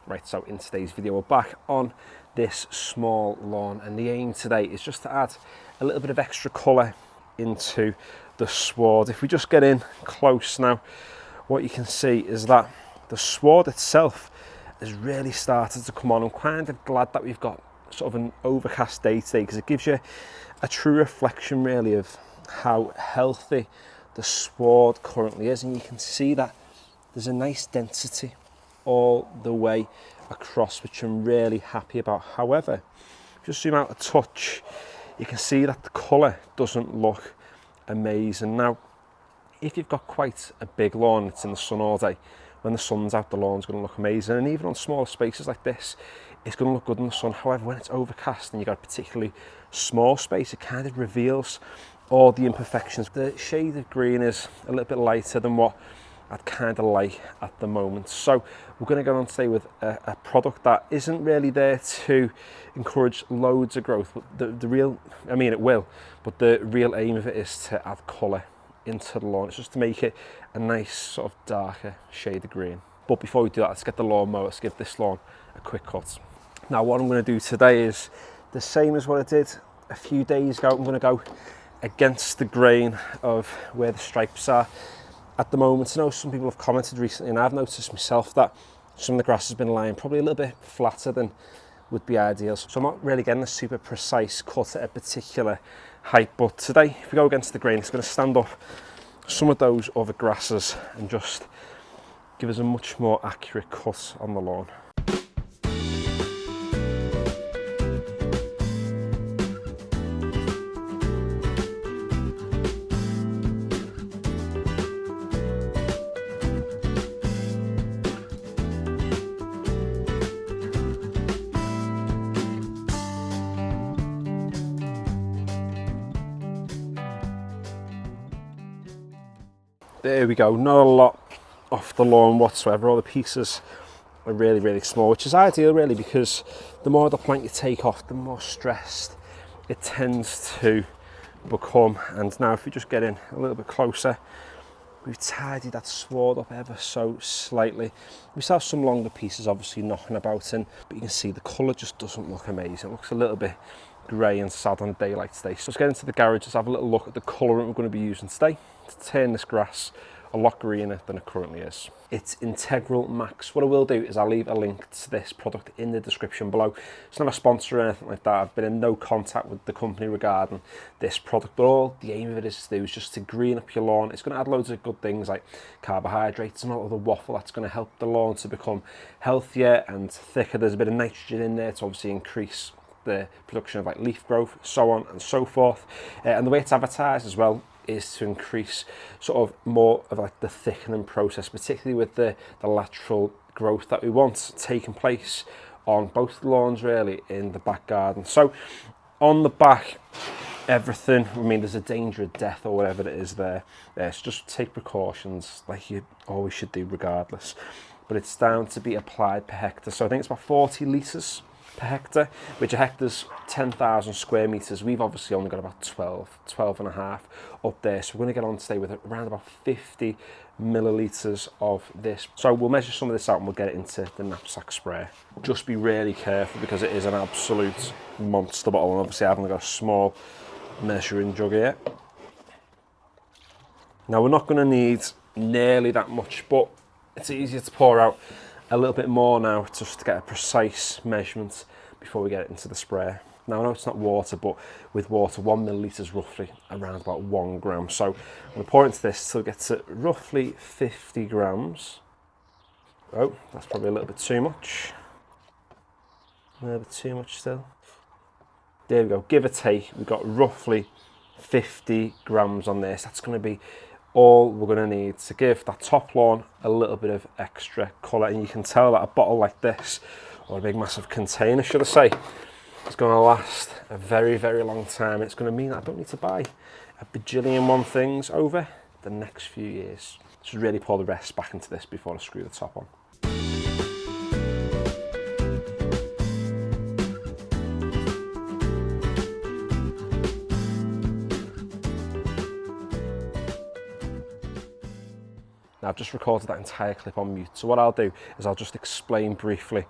Right, so in today's video, we're back on this small lawn, and the aim today is just to add a little bit of extra colour into the sward. If we just get in close now, what you can see is that the sward itself has really started to come on. I'm kind of glad that we've got sort of an overcast day today, because it gives you a true reflection really of how healthy the sward currently is, and you can see that there's a nice density all the way across, which I'm really happy about. However, if you zoom out a touch, you can see that the colour doesn't look amazing. Now, if you've got quite a big lawn, it's in the sun all day, when the sun's out, the lawn's going to look amazing, and even on smaller spaces like this, it's going to look good in the sun. However, when it's overcast and you've got a particularly small space, it kind of reveals all the imperfections. The shade of green is a little bit lighter than what I'd kind of like at the moment. So we're going to go on today with a product that isn't really there to encourage loads of growth. But the real, I mean it will, but the real aim of it is to add colour into the lawn. It's just to make it a nice sort of darker shade of green. But before we do that, let's get the lawnmower, let's give this lawn a quick cut. Now what I'm going to do today is the same as what I did a few days ago. I'm going to go against the grain of where the stripes are at the moment. I know some people have commented recently, and I've noticed myself that some of the grass has been lying probably a little bit flatter than would be ideal. So I'm not really getting a super precise cut at a particular height, but today, if we go against the grain, it's going to stand up some of those other grasses and just give us a much more accurate cut on the lawn. There we go, not a lot off the lawn whatsoever. All the pieces are really, really small, which is ideal really, because the more the plant you take off, the more stressed it tends to become. And now if we just get in a little bit closer, we've tidied that sward up ever so slightly. We still have some longer pieces obviously knocking about in, but you can see the colour just doesn't look amazing. It looks a little bit grey and sad on a day like today. So let's get into the garage, let's have a little look at the colourant we're going to be using today to turn this grass a lot greener than it currently is. It's Integral Max. What I will do is I'll leave a link to this product in the description below. It's not a sponsor or anything like that. I've been in no contact with the company regarding this product, but all the aim of it is to do is just to green up your lawn. It's going to add loads of good things like carbohydrates and all of the waffle that's going to help the lawn to become healthier and thicker. There's a bit of nitrogen in there to obviously increase the production of like leaf growth, so on and so forth. And the way it's advertised as well is to increase sort of more of like the thickening process, particularly with the lateral growth that we want taking place on both lawns really in the back garden. So on the back, everything, I mean there's a danger of death or whatever it is there, so just take precautions like you always should do regardless. But it's down to be applied per hectare, so I think it's about 40 litres per hectare, which a hectare's 10,000 square metres. We've obviously only got about 12 and a half up there, so we're going to get on today with around about 50 millilitres of this. So we'll measure some of this out and we'll get it into the knapsack sprayer. Just be really careful because it is an absolute monster bottle, and obviously I've only got a small measuring jug here. Now we're not going to need nearly that much, but it's easier to pour out a little bit more now just to get a precise measurement before we get it into the sprayer. Now I know it's not water, but with water 1 millilitre is roughly around about 1 gram. So I'm going to pour into this till it gets to roughly 50 grams. Oh, that's probably a little bit too much. A little bit too much still. There we go, give or take, we've got roughly 50 grams on this. That's going to be all we're going to need to give that top lawn a little bit of extra colour. And you can tell that a bottle like this, or a big massive container should I say, is going to last a very, very long time. It's going to mean that I don't need to buy a bajillion one things over the next few years. Just really pour the rest back into this before I screw the top on. Now I've just recorded that entire clip on mute, so what I'll do is I'll just explain briefly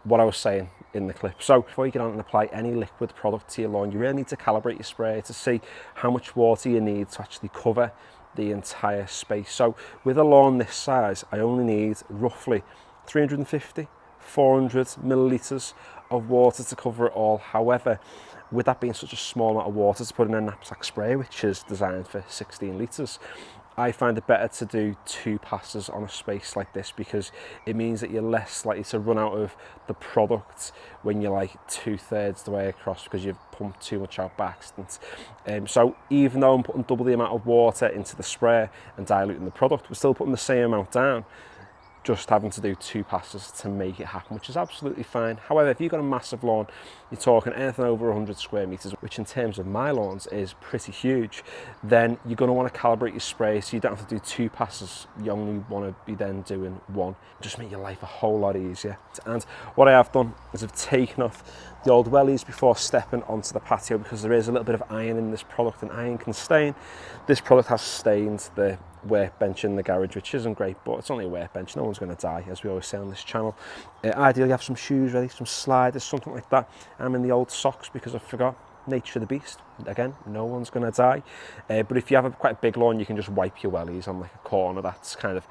what I was saying in the clip. So before you get on and apply any liquid product to your lawn, you really need to calibrate your spray to see how much water you need to actually cover the entire space. So with a lawn this size, I only need roughly 350, 400 millilitres of water to cover it all. However, with that being such a small amount of water to put in a knapsack spray, which is designed for 16 litres, I find it better to do 2 passes on a space like this, because it means that you're less likely to run out of the product when you're like 2/3 the way across, because you've pumped too much out by accident. So even though I'm putting double the amount of water into the spray and diluting the product, we're still putting the same amount down, just having to do 2 passes to make it happen, which is absolutely fine. However, if you've got a massive lawn, you're talking anything over 100 square meters, which in terms of my lawns is pretty huge, then you're going to want to calibrate your spray, so you don't have to do 2 passes. You only want to be then doing 1. Just make your life a whole lot easier. And what I have done is I've taken off the old wellies before stepping onto the patio, because there is a little bit of iron in this product, and iron can stain. This product has stained the workbench in the garage, which isn't great, but it's only a workbench, no one's going to die, as we always say on this channel. Ideally have some shoes ready, some sliders, something like that. I'm in the old socks because I forgot. Nature of the beast, again, no one's going to die. But if you have quite a big lawn, you can just wipe your wellies on like a corner that's kind of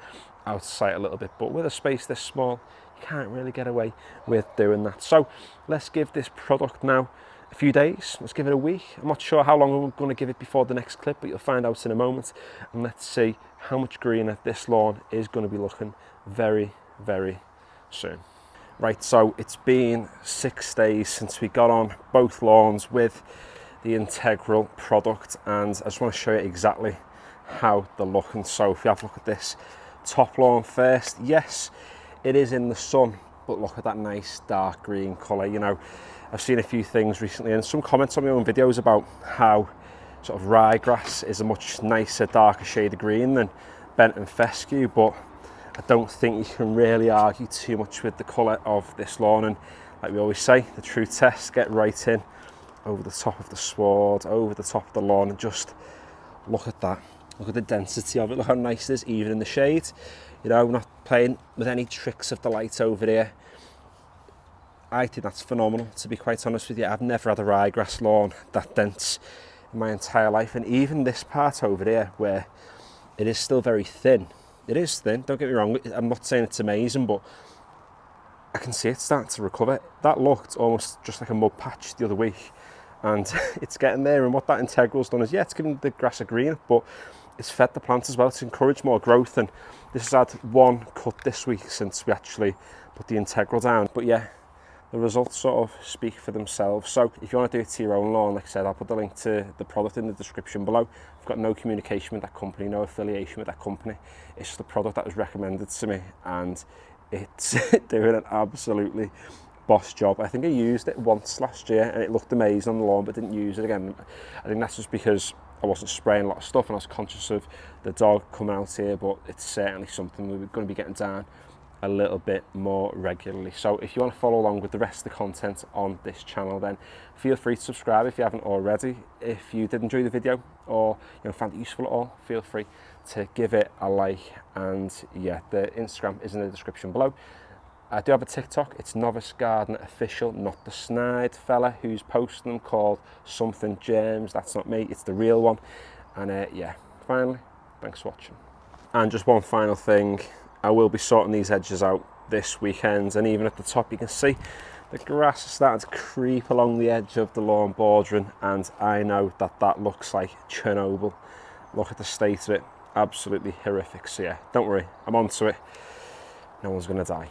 out of sight a little bit, but with a space this small, you can't really get away with doing that. So let's give this product now a few days, let's give it a week. I'm not sure how long I'm going to give it before the next clip, but you'll find out in a moment. And let's see how much greener this lawn is going to be looking very, very soon. Right, so it's been 6 days since we got on both lawns with the Integral product, and I just want to show you exactly how they're looking. So if you have a look at this top lawn first, yes, it is in the sun, but look at that nice dark green colour. You know, I've seen a few things recently and some comments on my own videos about how sort of ryegrass is a much nicer, darker shade of green than bent and fescue, but I don't think you can really argue too much with the colour of this lawn. And like we always say, the true test, get right in over the top of the sward, over the top of the lawn, and just look at that. Look at the density of it, look how nice it is, even in the shade. You know, not playing with any tricks of the light over here. I think that's phenomenal, to be quite honest with you. I've never had a ryegrass lawn that dense in my entire life. And even this part over here, where it is still very thin. It is thin, don't get me wrong. I'm not saying it's amazing, but I can see it starting to recover. That looked almost just like a mud patch the other week, and it's getting there. And what that Integral's done is, yeah, it's given the grass a green, but it's fed the plants as well to encourage more growth. And this has had 1 cut this week since we actually put the Integral down. But yeah, the results sort of speak for themselves. So if you want to do it to your own lawn, like I said, I'll put the link to the product in the description below. I've got no communication with that company, no affiliation with that company. It's just the product that was recommended to me, and it's doing an absolutely boss job. I think I used it once last year and it looked amazing on the lawn, but didn't use it again. I think that's just because I wasn't spraying a lot of stuff and I was conscious of the dog coming out here, but it's certainly something we're going to be getting down a little bit more regularly. So if you want to follow along with the rest of the content on this channel, then feel free to subscribe if you haven't already. If you did enjoy the video or found it useful at all, feel free to give it a like. And yeah, the Instagram is in the description below. I do have a TikTok, it's Novice Gardener Official, not the snide fella who's posting them, called Something Germs. That's not me, it's the real one. And yeah, finally, thanks for watching. And just one final thing, I will be sorting these edges out this weekend, and even at the top you can see the grass is starting to creep along the edge of the lawn bordering, and I know that that looks like Chernobyl. Look at the state of it, absolutely horrific. So yeah, don't worry, I'm onto it, no one's going to die.